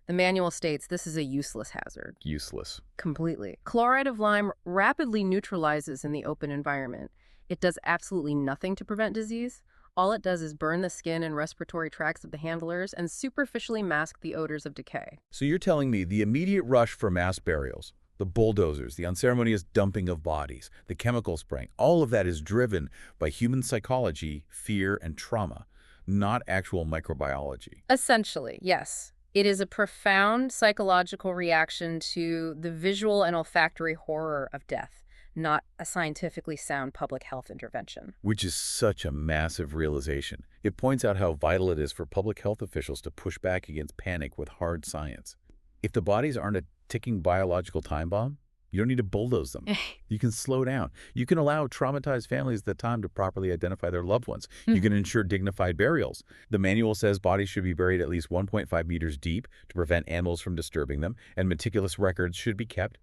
Speaker 2: The manual states this is a useless hazard.
Speaker 1: Useless.
Speaker 2: Completely. Chloride of lime rapidly neutralizes in the open environment. It does absolutely nothing to prevent disease. All it does is burn the skin and respiratory tracts of the handlers and superficially mask the odors of decay.
Speaker 1: So you're telling me the immediate rush for mass burials, the bulldozers, the unceremonious dumping of bodies, the chemical spraying, all of that is driven by human psychology, fear, and trauma, not actual microbiology.
Speaker 2: Essentially, yes. It is a profound psychological reaction to the visual and olfactory horror of death, not a scientifically sound public health intervention.
Speaker 1: Which is such a massive realization. It points out how vital it is for public health officials to push back against panic with hard science. If the bodies aren't a ticking biological time bomb, you don't need to bulldoze them. You can slow down. You can allow traumatized families the time to properly identify their loved ones. You can ensure dignified burials. The manual says bodies should be buried at least 1.5 meters deep to prevent animals from disturbing them, and meticulous records should be kept.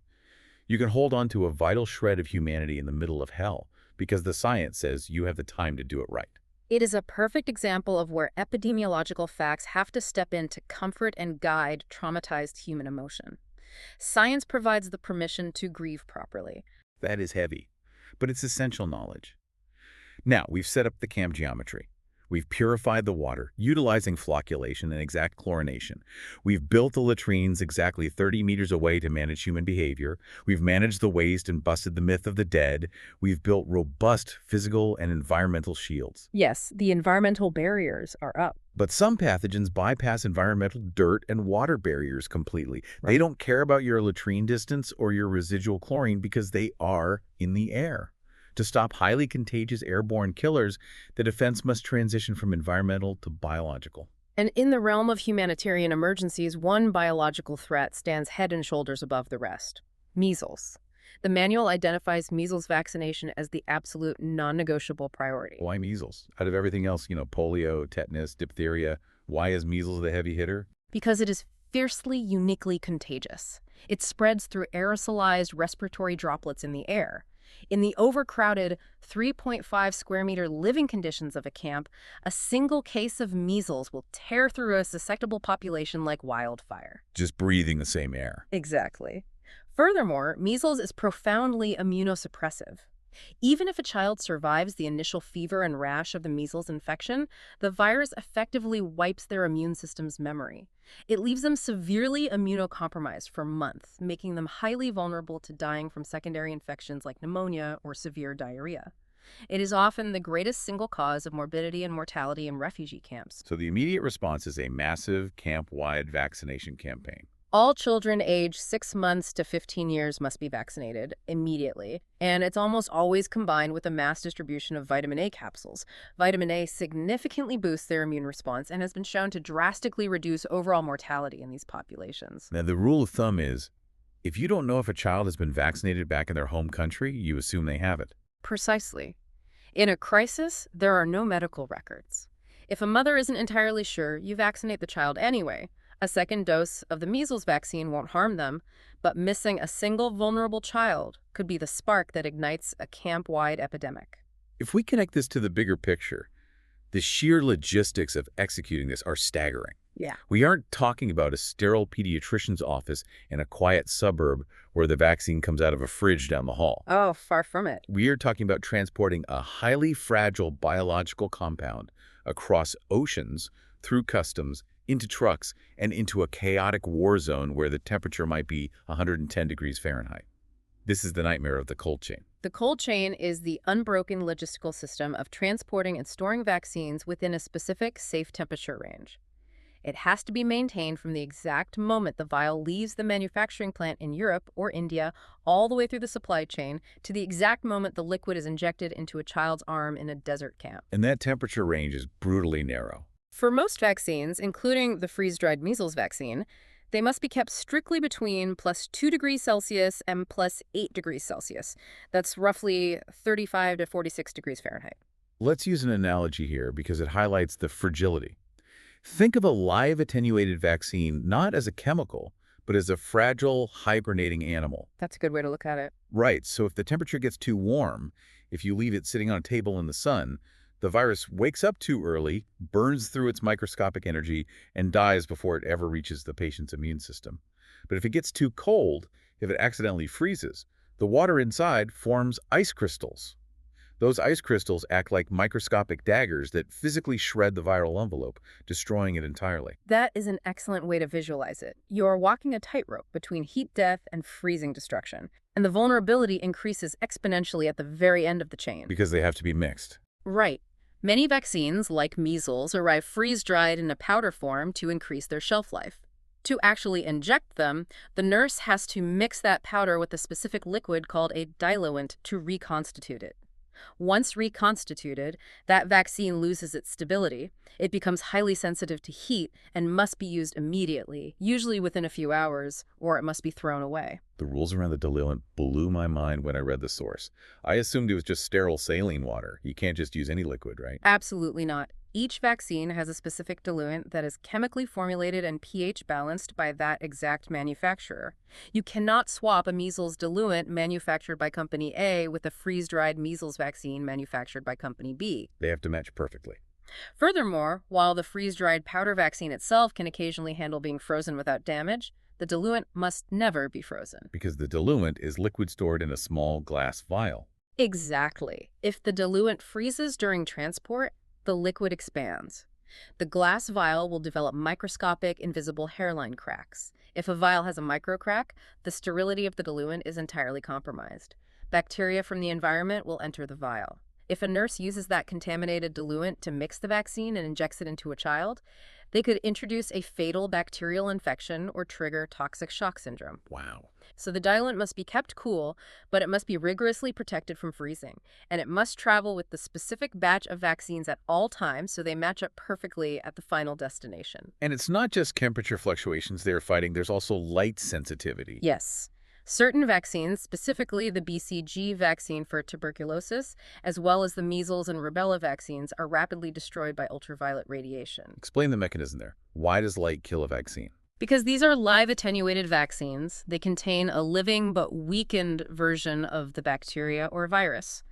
Speaker 1: You can hold on to a vital shred of humanity in the middle of hell because the science says you have the time to do it right.
Speaker 2: It is a perfect example of where epidemiological facts have to step in to comfort and guide traumatized human emotion. Science provides the permission to grieve properly.
Speaker 1: That is heavy, but it's essential knowledge. Now, we've set up the camp geometry. We've purified the water, utilizing flocculation and exact chlorination. We've built the latrines exactly 30 meters away to manage human behavior. We've managed the waste and busted the myth of the dead. We've built robust physical and environmental shields.
Speaker 2: Yes, the environmental barriers are up.
Speaker 1: But some pathogens bypass environmental dirt and water barriers completely. They don't care about your latrine distance or your residual chlorine because they are in the air. To stop highly contagious airborne killers, the defense must transition from environmental to biological.
Speaker 2: And in the realm of humanitarian emergencies, one biological threat stands head and shoulders above the rest: measles. The manual identifies measles vaccination as the absolute non-negotiable priority.
Speaker 1: Why measles? Out of everything else, polio, tetanus, diphtheria, why is measles the heavy hitter?
Speaker 2: Because it is fiercely, uniquely contagious. It spreads through aerosolized respiratory droplets in the air. In the overcrowded 3.5 square meter living conditions of a camp, a single case of measles will tear through a susceptible population like wildfire.
Speaker 1: Just breathing the same air.
Speaker 2: Exactly. Furthermore, measles is profoundly immunosuppressive. Even if a child survives the initial fever and rash of the measles infection, the virus effectively wipes their immune system's memory. It leaves them severely immunocompromised for months, making them highly vulnerable to dying from secondary infections like pneumonia or severe diarrhea. It is often the greatest single cause of morbidity and mortality in refugee camps.
Speaker 1: So the immediate response is a massive camp-wide vaccination campaign.
Speaker 2: All children aged 6 months to 15 years must be vaccinated immediately, and it's almost always combined with a mass distribution of vitamin A capsules. Vitamin A significantly boosts their immune response and has been shown to drastically reduce overall mortality in these populations.
Speaker 1: Now, the rule of thumb is, if you don't know if a child has been vaccinated back in their home country, you assume they have it.
Speaker 2: Precisely. In a crisis, there are no medical records. If a mother isn't entirely sure, you vaccinate the child anyway. A second dose of the measles vaccine won't harm them, but missing a single vulnerable child could be the spark that ignites a camp-wide epidemic.
Speaker 1: If we connect this to the bigger picture, the sheer logistics of executing this are staggering.
Speaker 2: Yeah.
Speaker 1: We aren't talking about a sterile pediatrician's office in a quiet suburb where the vaccine comes out of a fridge down the hall.
Speaker 2: Oh, far from it.
Speaker 1: We are talking about transporting a highly fragile biological compound across oceans, through customs, into trucks, and into a chaotic war zone where the temperature might be 110 degrees Fahrenheit. This is the nightmare of the cold chain.
Speaker 2: The cold chain is the unbroken logistical system of transporting and storing vaccines within a specific safe temperature range. It has to be maintained from the exact moment the vial leaves the manufacturing plant in Europe or India all the way through the supply chain to the exact moment the liquid is injected into a child's arm in a desert camp.
Speaker 1: And that temperature range is brutally narrow.
Speaker 2: For most vaccines, including the freeze-dried measles vaccine, they must be kept strictly between +2 degrees Celsius and +8 degrees Celsius. That's roughly 35 to 46 degrees Fahrenheit.
Speaker 1: Let's use an analogy here because it highlights the fragility. Think of a live attenuated vaccine not as a chemical, but as a fragile, hibernating animal.
Speaker 2: That's a good way to look at it.
Speaker 1: Right, so if the temperature gets too warm, if you leave it sitting on a table in the sun, the virus wakes up too early, burns through its microscopic energy, and dies before it ever reaches the patient's immune system. But if it gets too cold, if it accidentally freezes, the water inside forms ice crystals. Those ice crystals act like microscopic daggers that physically shred the viral envelope, destroying it entirely.
Speaker 2: That is an excellent way to visualize it. You are walking a tightrope between heat death and freezing destruction, and the vulnerability increases exponentially at the very end of the chain.
Speaker 1: Because they have to be mixed.
Speaker 2: Right. Many vaccines, like measles, arrive freeze-dried in a powder form to increase their shelf life. To actually inject them, the nurse has to mix that powder with a specific liquid called a diluent to reconstitute it. Once reconstituted, that vaccine loses its stability. It becomes highly sensitive to heat and must be used immediately, usually within a few hours, or it must be thrown away.
Speaker 1: The rules around the diluent blew my mind when I read the source. I assumed it was just sterile saline water. You can't just use any liquid, right?
Speaker 2: Absolutely not. Each vaccine has a specific diluent that is chemically formulated and pH balanced by that exact manufacturer. You cannot swap a measles diluent manufactured by Company A with a freeze-dried measles vaccine manufactured by Company B.
Speaker 1: They have to match perfectly.
Speaker 2: Furthermore, while the freeze-dried powder vaccine itself can occasionally handle being frozen without damage, the diluent must never be frozen.
Speaker 1: Because the diluent is liquid stored in a small glass vial.
Speaker 2: Exactly. If the diluent freezes during transport, the liquid expands. The glass vial will develop microscopic, invisible hairline cracks. If a vial has a microcrack, the sterility of the diluent is entirely compromised. Bacteria from the environment will enter the vial. If a nurse uses that contaminated diluent to mix the vaccine and injects it into a child, they could introduce a fatal bacterial infection or trigger toxic shock syndrome.
Speaker 1: Wow.
Speaker 2: So the diluent must be kept cool, but it must be rigorously protected from freezing. And it must travel with the specific batch of vaccines at all times so they match up perfectly at the final destination.
Speaker 1: And it's not just temperature fluctuations they're fighting, there's also light sensitivity.
Speaker 2: Yes. Certain vaccines, specifically the BCG vaccine for tuberculosis, as well as the measles and rubella vaccines, are rapidly destroyed by ultraviolet radiation.
Speaker 1: Explain the mechanism there. Why does light kill a vaccine?
Speaker 2: Because these are live attenuated vaccines, they contain a living but weakened version of the bacteria or virus.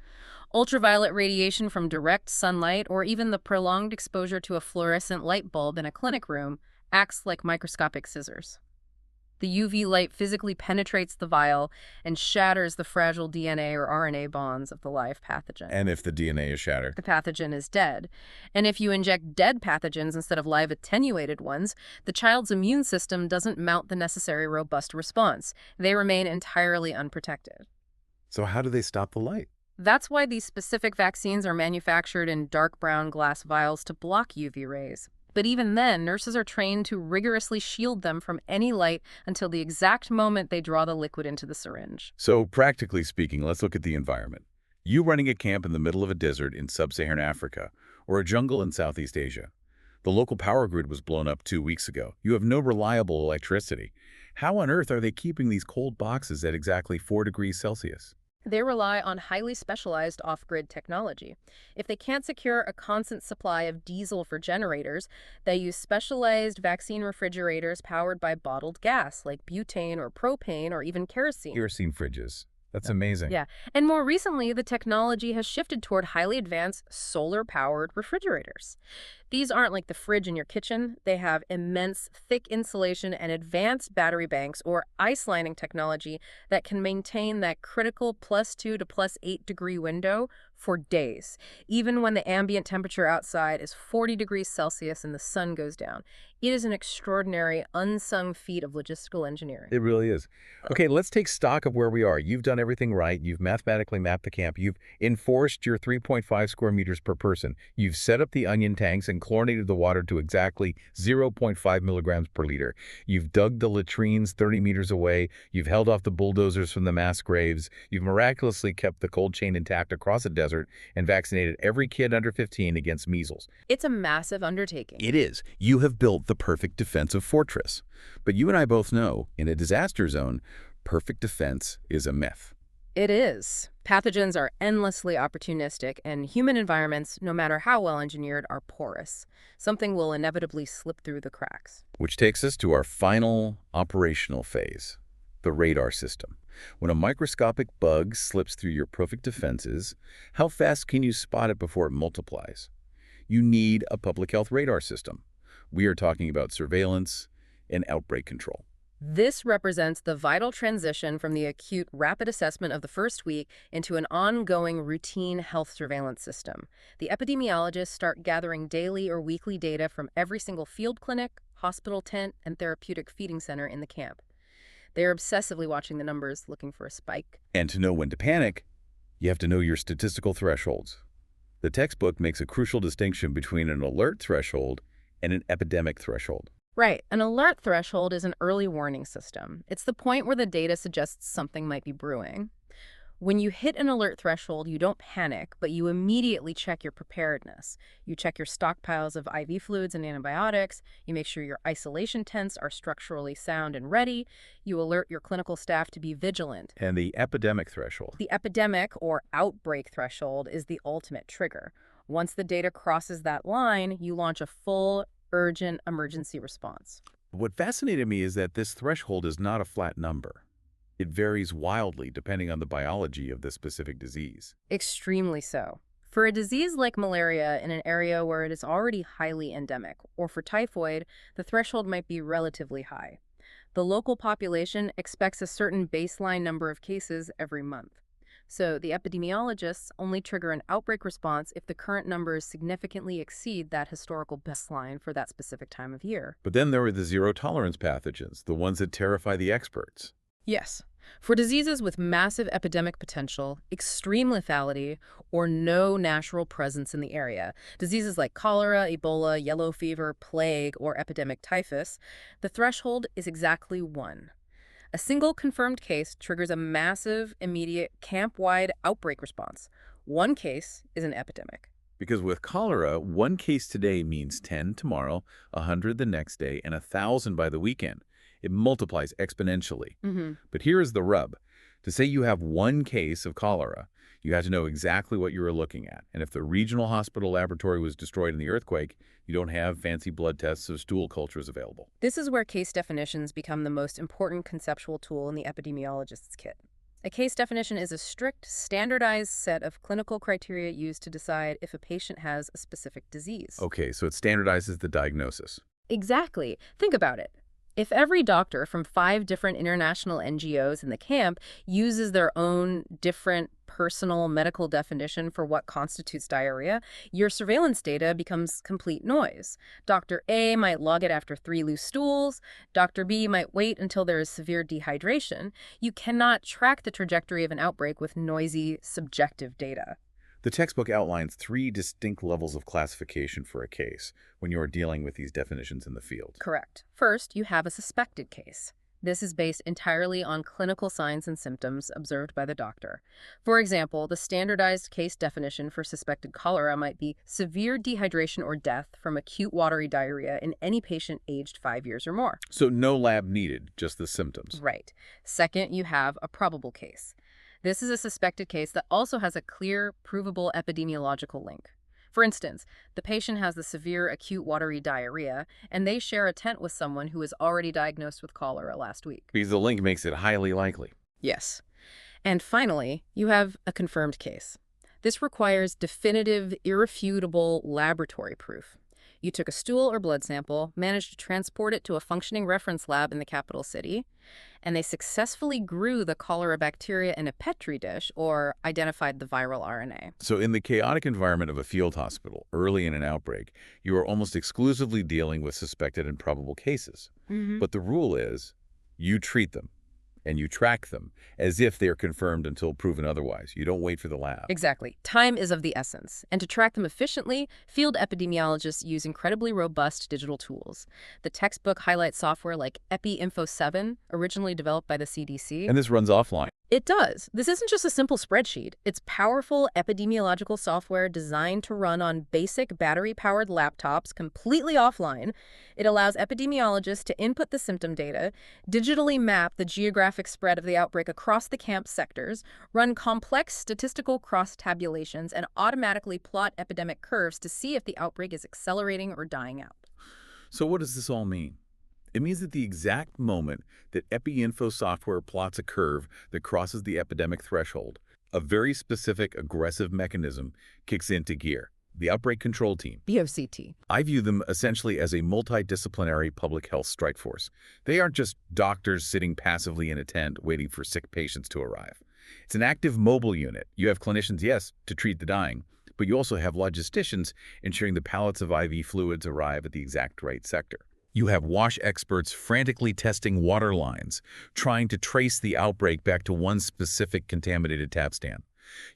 Speaker 2: Ultraviolet radiation from direct sunlight or even the prolonged exposure to a fluorescent light bulb in a clinic room acts like microscopic scissors. The UV light physically penetrates the vial and shatters the fragile DNA or RNA bonds of the live pathogen.
Speaker 1: And if the DNA is shattered?
Speaker 2: The pathogen is dead. And if you inject dead pathogens instead of live attenuated ones, the child's immune system doesn't mount the necessary robust response. They remain entirely unprotected.
Speaker 1: So how do they stop the light?
Speaker 2: That's why these specific vaccines are manufactured in dark brown glass vials to block UV rays. But even then, nurses are trained to rigorously shield them from any light until the exact moment they draw the liquid into the syringe.
Speaker 1: So practically speaking, let's look at the environment. You running a camp in the middle of a desert in sub-Saharan Africa or a jungle in Southeast Asia. The local power grid was blown up 2 weeks ago. You have no reliable electricity. How on earth are they keeping these cold boxes at exactly 4 degrees Celsius?
Speaker 2: They rely on highly specialized off-grid technology. If they can't secure a constant supply of diesel for generators, they use specialized vaccine refrigerators powered by bottled gas, like butane or propane or even kerosene.
Speaker 1: Kerosene fridges. That's amazing.
Speaker 2: Yeah, and more recently, the technology has shifted toward highly advanced solar-powered refrigerators. These aren't like the fridge in your kitchen. They have immense, thick insulation and advanced battery banks or ice lining technology that can maintain that critical +2 to +8 degree window for days, even when the ambient temperature outside is 40 degrees Celsius and the sun goes down. It is an extraordinary, unsung feat of logistical engineering.
Speaker 1: It really is. Okay, let's take stock of where we are. You've done everything right. You've mathematically mapped the camp. You've enforced your 3.5 square meters per person. You've set up the onion tanks and chlorinated the water to exactly 0.5 milligrams per liter. You've dug the latrines 30 meters away. You've held off the bulldozers from the mass graves. You've miraculously kept the cold chain intact across a desert and vaccinated every kid under 15 against measles.
Speaker 2: It's a massive undertaking.
Speaker 1: It is. You have built the perfect defensive fortress. But you and I both know, in a disaster zone, perfect defense is a myth.
Speaker 2: It is. Pathogens are endlessly opportunistic, and human environments, no matter how well engineered, are porous. Something will inevitably slip through the cracks.
Speaker 1: Which takes us to our final operational phase, the radar system. When a microscopic bug slips through your perfect defenses, how fast can you spot it before it multiplies? You need a public health radar system. We are talking about surveillance and outbreak control.
Speaker 2: This represents the vital transition from the acute rapid assessment of the first week into an ongoing routine health surveillance system. The epidemiologists start gathering daily or weekly data from every single field clinic, hospital tent, and therapeutic feeding center in the camp. They are obsessively watching the numbers, looking for a spike.
Speaker 1: And to know when to panic, you have to know your statistical thresholds. The textbook makes a crucial distinction between an alert threshold and an epidemic threshold.
Speaker 2: Right. An alert threshold is an early warning system. It's the point where the data suggests something might be brewing. When you hit an alert threshold, you don't panic, but you immediately check your preparedness. You check your stockpiles of IV fluids and antibiotics. You make sure your isolation tents are structurally sound and ready. You alert your clinical staff to be vigilant.
Speaker 1: And the epidemic threshold.
Speaker 2: The epidemic or outbreak threshold is the ultimate trigger. Once the data crosses that line, you launch a full, urgent emergency response.
Speaker 1: What fascinated me is that this threshold is not a flat number. It varies wildly depending on the biology of the specific disease.
Speaker 2: Extremely so. For a disease like malaria in an area where it is already highly endemic, or for typhoid, the threshold might be relatively high. The local population expects a certain baseline number of cases every month. So the epidemiologists only trigger an outbreak response if the current numbers significantly exceed that historical baseline for that specific time of year.
Speaker 1: But then there are the zero-tolerance pathogens, the ones that terrify the experts.
Speaker 2: Yes. For diseases with massive epidemic potential, extreme lethality, or no natural presence in the area, diseases like cholera, Ebola, yellow fever, plague, or epidemic typhus, the threshold is exactly 1. A single confirmed case triggers a massive, immediate, camp-wide outbreak response. 1 case is an epidemic.
Speaker 1: Because with cholera, 1 case today means 10 tomorrow, 100 the next day, and 1,000 by the weekend. It multiplies exponentially. But here is the rub. To say you have 1 case of cholera, you had to know exactly what you were looking at. And if the regional hospital laboratory was destroyed in the earthquake, you don't have fancy blood tests or stool cultures available.
Speaker 2: This is where case definitions become the most important conceptual tool in the epidemiologist's kit. A case definition is a strict, standardized set of clinical criteria used to decide if a patient has a specific disease.
Speaker 1: Okay, so it standardizes the diagnosis.
Speaker 2: Exactly. Think about it. If every doctor from 5 different international NGOs in the camp uses their own different personal medical definition for what constitutes diarrhea, your surveillance data becomes complete noise. Dr. A might log it after 3 loose stools. Dr. B might wait until there is severe dehydration. You cannot track the trajectory of an outbreak with noisy, subjective data.
Speaker 1: The textbook outlines 3 distinct levels of classification for a case when you are dealing with these definitions in the field.
Speaker 2: Correct. First, you have a suspected case. This is based entirely on clinical signs and symptoms observed by the doctor. For example, the standardized case definition for suspected cholera might be severe dehydration or death from acute watery diarrhea in any patient aged 5 years or more.
Speaker 1: So no lab needed, just the symptoms.
Speaker 2: Right. Second, you have a probable case. This is a suspected case that also has a clear, provable epidemiological link. For instance, the patient has the severe acute watery diarrhea, and they share a tent with someone who was already diagnosed with cholera last week.
Speaker 1: Because the link makes it highly likely.
Speaker 2: Yes. And finally, you have a confirmed case. This requires definitive, irrefutable laboratory proof. You took a stool or blood sample, managed to transport it to a functioning reference lab in the capital city, and they successfully grew the cholera bacteria in a petri dish or identified the viral RNA.
Speaker 1: So in the chaotic environment of a field hospital, early in an outbreak, you are almost exclusively dealing with suspected and probable cases. But the rule is, you treat them and you track them as if they are confirmed until proven otherwise. You don't wait for the lab.
Speaker 2: Exactly. Time is of the essence. And to track them efficiently, field epidemiologists use incredibly robust digital tools. The textbook highlights software like EpiInfo7, originally developed by the CDC.
Speaker 1: And this runs offline.
Speaker 2: It does. This isn't just a simple spreadsheet. It's powerful epidemiological software designed to run on basic battery-powered laptops completely offline. It allows epidemiologists to input the symptom data, digitally map the geographic spread of the outbreak across the camp sectors, run complex statistical cross-tabulations, and automatically plot epidemic curves to see if the outbreak is accelerating or dying out.
Speaker 1: So what does this all mean? It means that the exact moment that EpiInfo software plots a curve that crosses the epidemic threshold, a very specific aggressive mechanism kicks into gear, the Outbreak Control Team.
Speaker 2: BOCT.
Speaker 1: I view them essentially as a multidisciplinary public health strike force. They aren't just doctors sitting passively in a tent waiting for sick patients to arrive. It's an active mobile unit. You have clinicians, yes, to treat the dying, but you also have logisticians ensuring the pallets of IV fluids arrive at the exact right sector. You have WASH experts frantically testing water lines, trying to trace the outbreak back to one specific contaminated tap stand.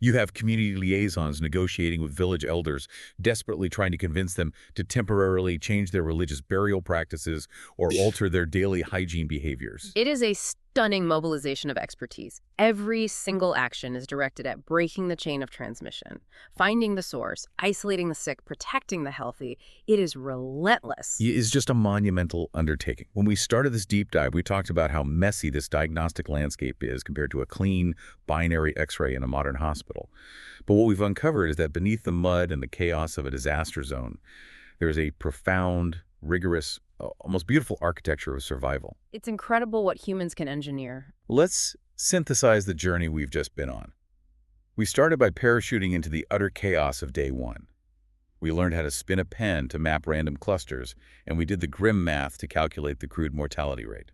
Speaker 1: You have community liaisons negotiating with village elders, desperately trying to convince them to temporarily change their religious burial practices or alter their daily hygiene behaviors.
Speaker 2: It is a stunning mobilization of expertise. Every single action is directed at breaking the chain of transmission, finding the source, isolating the sick, protecting the healthy. It is relentless.
Speaker 1: It is just a monumental undertaking. When we started this deep dive, we talked about how messy this diagnostic landscape is compared to a clean, binary X-ray in a modern hospital. But what we've uncovered is that beneath the mud and the chaos of a disaster zone, there is a profound, rigorous, almost beautiful architecture of survival.
Speaker 2: It's incredible what humans can engineer.
Speaker 1: Let's synthesize the journey we've just been on. We started by parachuting into the utter chaos of day one. We learned how to spin a pen to map random clusters, and we did the grim math to calculate the crude mortality rate.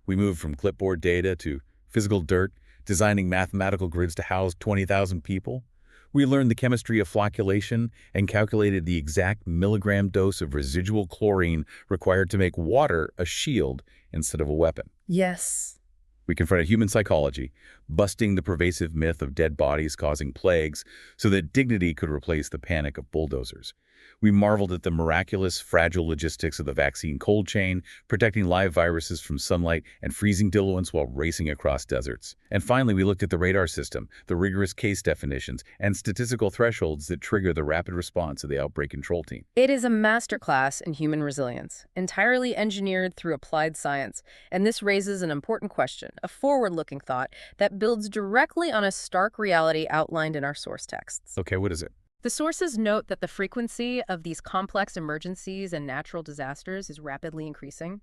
Speaker 1: We moved from clipboard data to physical dirt, designing mathematical grids to house 20,000 people. We learned the chemistry of flocculation and calculated the exact milligram dose of residual chlorine required to make water a shield instead of a weapon.
Speaker 2: Yes.
Speaker 1: We confronted human psychology, busting the pervasive myth of dead bodies causing plagues so that dignity could replace the panic of bulldozers. We marveled at the miraculous, fragile logistics of the vaccine cold chain, protecting live viruses from sunlight and freezing diluents while racing across deserts. And finally, we looked at the radar system, the rigorous case definitions, and statistical thresholds that trigger the rapid response of the outbreak control team.
Speaker 2: It is a masterclass in human resilience, entirely engineered through applied science. And this raises an important question, a forward-looking thought that builds directly on a stark reality outlined in our source texts.
Speaker 1: Okay, what is it?
Speaker 2: The sources note that the frequency of these complex emergencies and natural disasters is rapidly increasing.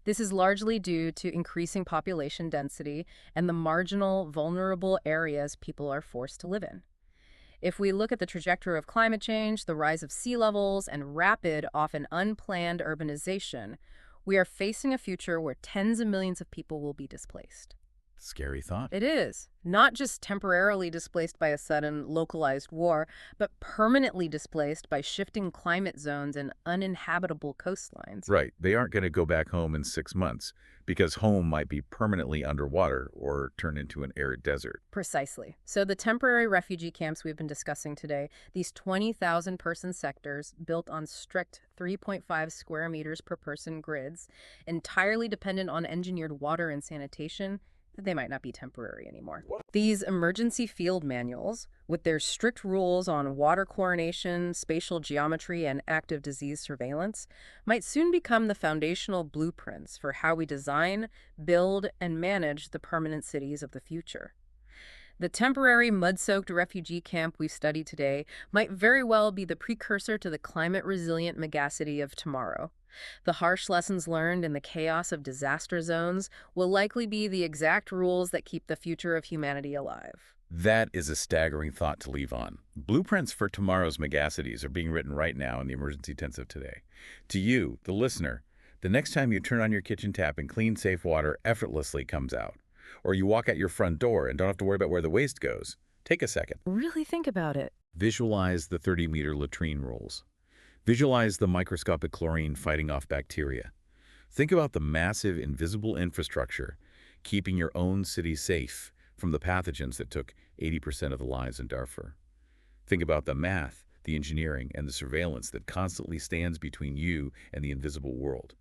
Speaker 2: This is largely due to increasing population density and the marginal, vulnerable areas people are forced to live in. If we look at the trajectory of climate change, the rise of sea levels, and rapid, often unplanned urbanization, we are facing a future where tens of millions of people will be displaced.
Speaker 1: Scary thought.
Speaker 2: It is. Not just temporarily displaced by a sudden, localized war, but permanently displaced by shifting climate zones and uninhabitable coastlines.
Speaker 1: Right. They aren't going to go back home in 6 months because home might be permanently underwater or turn into an arid desert.
Speaker 2: Precisely. So the temporary refugee camps we've been discussing today, these 20,000-person sectors built on strict 3.5 square meters per person grids, entirely dependent on engineered water and sanitation, they might not be temporary anymore. These emergency field manuals, with their strict rules on water chlorination, spatial geometry, and active disease surveillance, might soon become the foundational blueprints for how we design, build, and manage the permanent cities of the future. The temporary mud-soaked refugee camp we've studied today might very well be the precursor to the climate-resilient megacity of tomorrow. The harsh lessons learned in the chaos of disaster zones will likely be the exact rules that keep the future of humanity alive.
Speaker 1: That is a staggering thought to leave on. Blueprints for tomorrow's megacities are being written right now in the emergency tents of today. To you, the listener, the next time you turn on your kitchen tap and clean, safe water effortlessly comes out, or you walk out your front door and don't have to worry about where the waste goes, take a second.
Speaker 2: Really think about it.
Speaker 1: Visualize the 30-meter latrine rules. Visualize the microscopic chlorine fighting off bacteria. Think about the massive invisible infrastructure keeping your own city safe from the pathogens that took 80% of the lives in Darfur. Think about the math, the engineering, and the surveillance that constantly stands between you and the invisible world.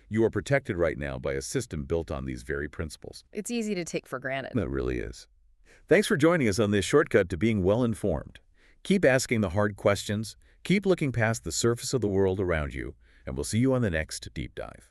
Speaker 1: You are protected right now by a system built on these very principles.
Speaker 2: It's easy to take for granted.
Speaker 1: It really is. Thanks for joining us on this shortcut to being well-informed. Keep asking the hard questions, keep looking past the surface of the world around you, and we'll see you on the next deep dive.